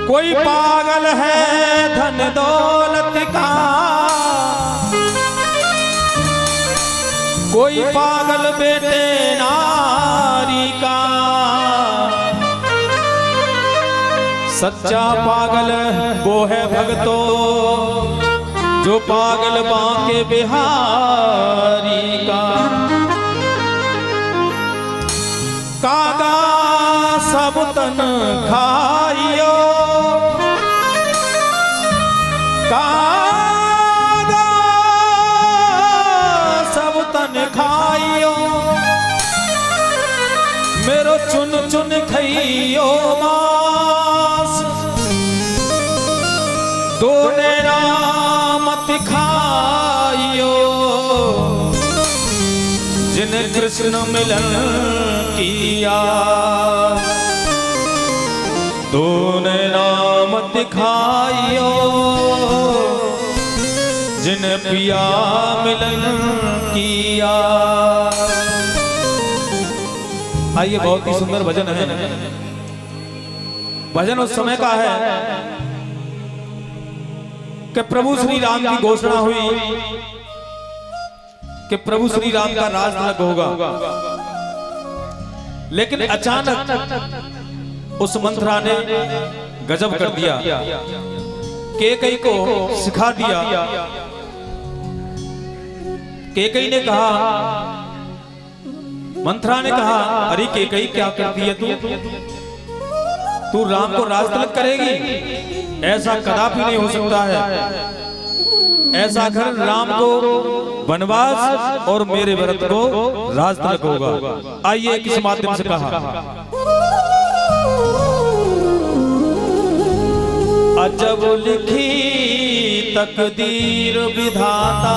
कोई पागल है धन दौलत का, कोई पागल बेटे नारी का, सच्चा पागल वो है भक्तो जो पागल बांके बिहारी का। कागा सब तन खाइयो, कागा सब तन खाइयो, मेरो चुन चुन खइयो मांस, दोने मत खाइयो, जिन कृष्ण मिलन किया, दोने मत खाइयो, जिन पिया मिलन किया। आइए, बहुत ही सुंदर भजन है। भजन उस समय का है कि प्रभु श्री राम की घोषणा हुई कि प्रभु श्री राम का राज तिलक होगा, लेकिन अचानक उस मंत्रा ने गजब कर दिया, कैकेयी को सिखा दिया। कैकेयी ने कहा, मंत्रा ने कहा, अरे कैकेयी क्या करती है तू राम को राज तिलक करेगी? ऐसा कदापि नहीं हो सकता है। ऐसा कर राम को वनवास और मेरे भरत को राज तिलक होगा। आइए किस माध्यम से कहा, अजब लिखी तकदीर विधाता,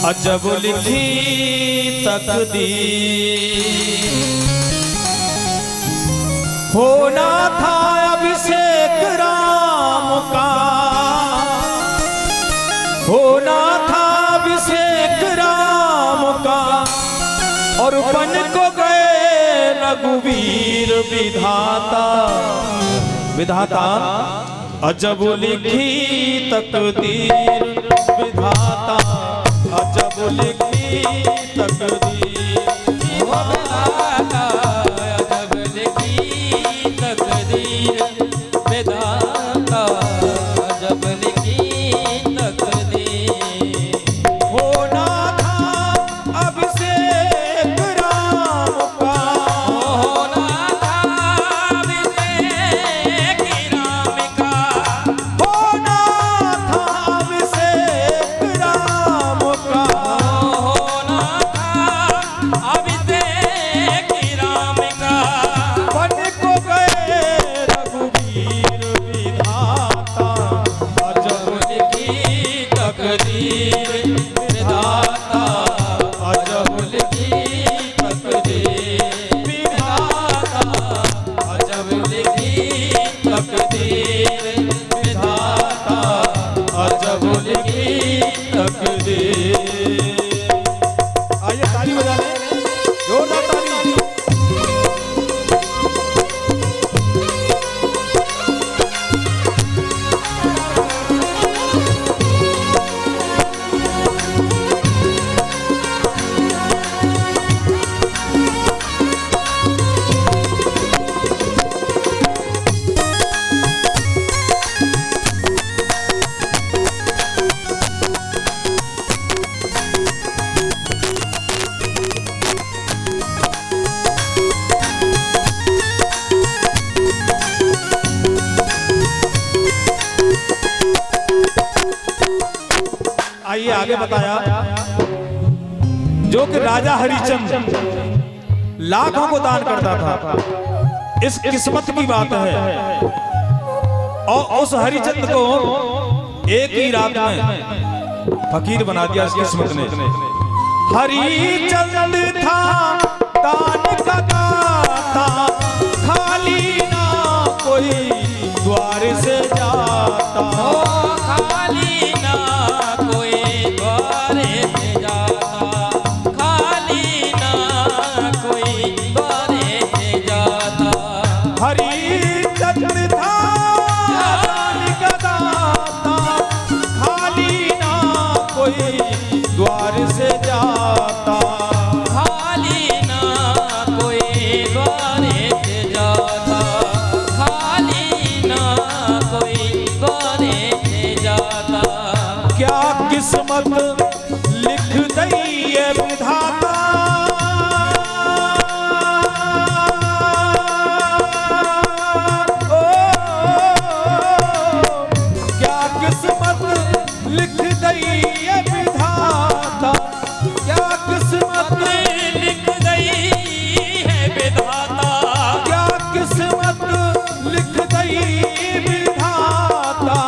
अजब लिखी तकदीर, होना था अभिषेक राम का, होना था अभिषेक राम का, और बन को गए रघुवीर विधाता। विधाता अजब लिखी तकदीर विधाता, अजब लिखी तकदीर विधाता, अजब लिखी तकदीर विधाता, अजब लिखी तकदीर, होना था अभिषेक राम का, होना था अभिषेक राम का, होना था अभिषेक राम का, होना था अभिषेक राम का, बन को गए रघुवीर विधाता, अजब लिखी तकदीर विधाता, अजब लिखी तकदीर विधाता, अजब लिखी तकदीर विधाता, अजब लिखी तकदीर। आइए ताली बजा लें, जोरदार ताली। आइए आगे बताया, जो कि राजा हरिचंद लाखों को दान करता था, इस किस्मत की बात है। और उस हरिचंद को एक ही रात में फकीर बना दिया इस किस्मत ने। हरिचंद था दान का दाता, कोई द्वार से जाता। खाली ना कोई द्वार से जाता, खाली ना कोई द्वार से जाता। हरिचंद्र था दान का दाता, खाली ना कोई द्वार से जाता। खाली ना कोई द्वार से जाता, खाली ना कोई द्वार से जाता। क्या किस्मत लिख दई है विधाता, ओ, क्या किस्मत लिख दई है विधाता, क्या किस्मत लिख गई है विधाता, क्या किस्मत लिख दई विधाता।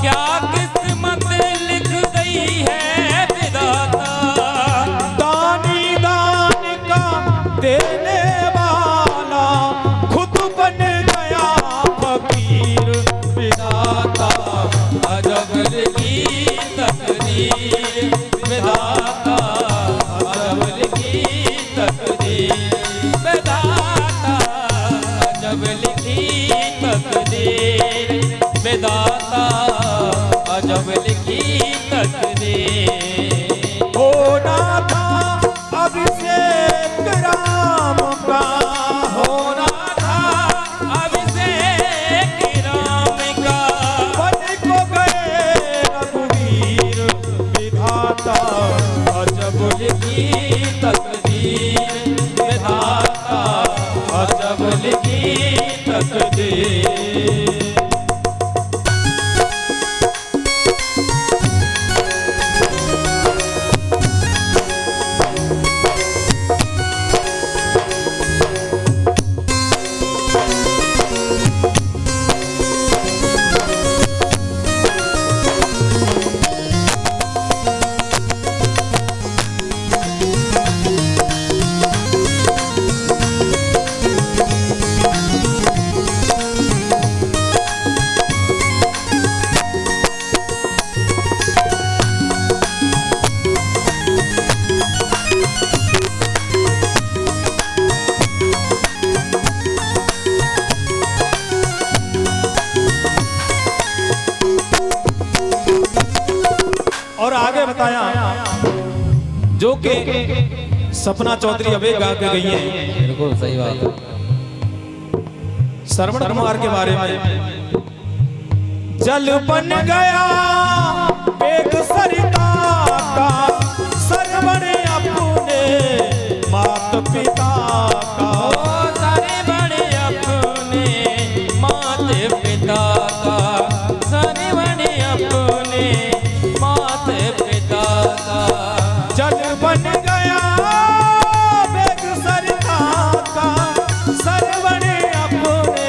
क्या किस्मत लिख गई है विधाता। दानी दान का देने वाला खुद बन गया फकीर विधाता। अजब लिखी तकदीर विधाता, अजब लिखी तकदीर विधाता, अजब लिखी तकदीर विधाता, अजब लिखी तकदीर। होना था अभिषेक राम का, होना था अभिषेक राम का, बन को गए रघुवीर विधाता। अजब लिखी तकदीर विधाता, अजब लिखी तकदीर। और आगे बताया जो कि सपना चौधरी अबे गा के गई है। बिल्कुल सही बात है। श्रवण कुमार के बारे में, जल बन गया एक सरिता का, श्रवण अपने मात पिता का। श्रवण अपने मात पिता का, श्रवण अपने मात पिता का। जल बन गया एक सरिता का, श्रवण अपने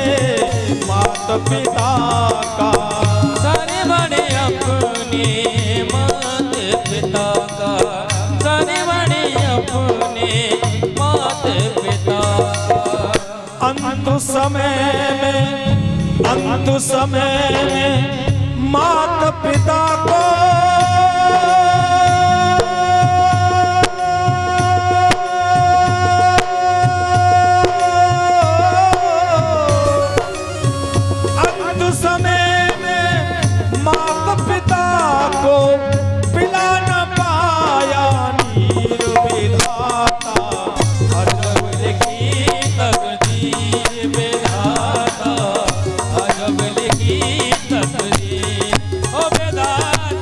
मात पिता का। श्रवण अपने मात पिता का, श्रवण अपने मात पिता का। अंत समय में मात पिता को अंत समय में मात पिता को पिला न पाया नीर विधाता। अजब लिखी तकदीर विधाता, अजब लिखी तकदीर। ओ विधाता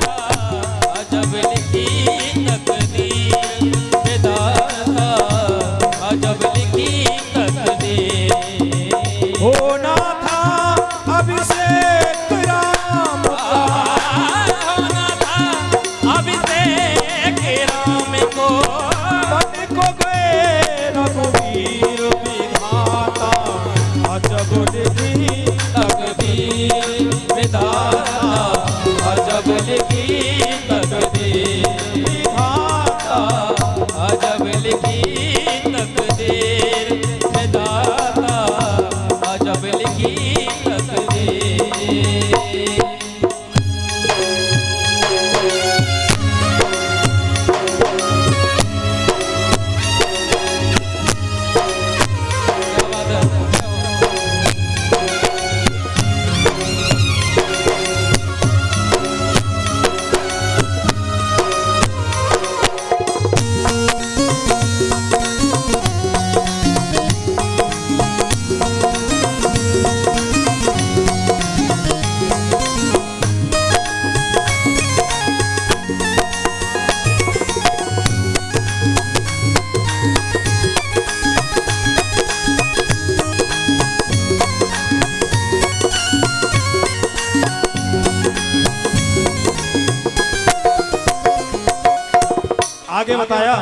बात आया,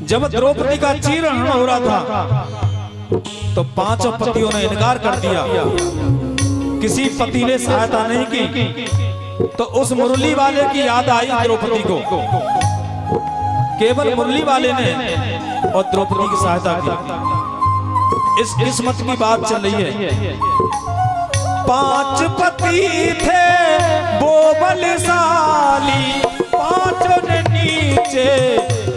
जब द्रौपदी का चीरहरण हो रहा था तो पांचों पतियों ने इनकार कर दिया, किसी पति ने सहायता नहीं की। तो उस मुरली वाले की याद आई द्रौपदी को, केवल मुरली वाले ने और द्रौपदी की सहायता की। इस किस्मत की बात चल रही है। 5 पति थे वो बलशाली, पांचों ने नीचे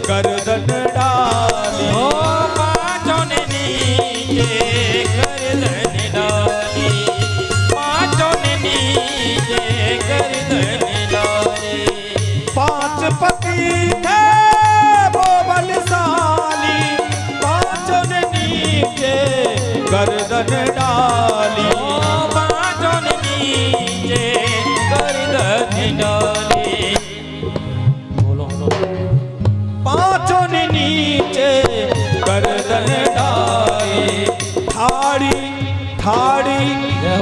गर्दन डाली। ओ पांचों ने नीचे गर्दन डाली, पांचों ने नीचे गर्दन डाली। 5 पति थे वो बलशाली, पांचों ने नीचे गर्दन डाली। ओ पांचों ने नीचे गर्दन डाली। बोलो पांचों ने नीचे गर्दन डाली। ठाड़ी ठाड़ी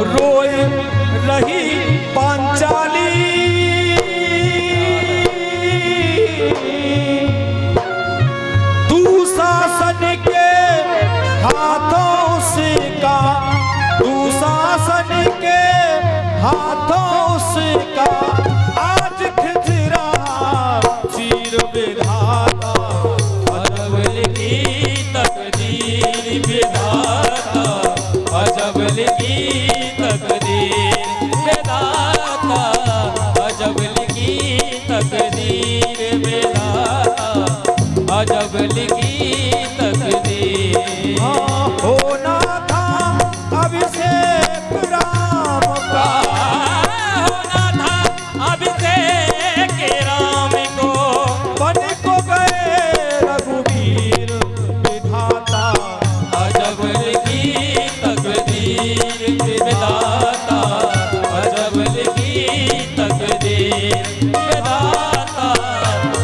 रोए रही पांचाली, दुशासन के हाथों से का, दुशासन के हाथों से का आज खिंच रहा चीर विधाता। अजब लिखी तकदीर विधाता, अजब लिखी तकदीर विधाता, अजब लिखी तकदीर विधाता, अजब लिखी तकदीर। होना था अभिषेक राम का, होना था अभिषेक राम को, बन को गए रघुवीर विधाता। अजब लिखी तकदीर विधाता, अजब लिखी तकदीर विधाता,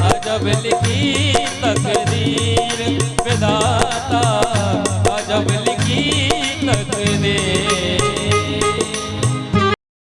अजब लिखी तकदीर।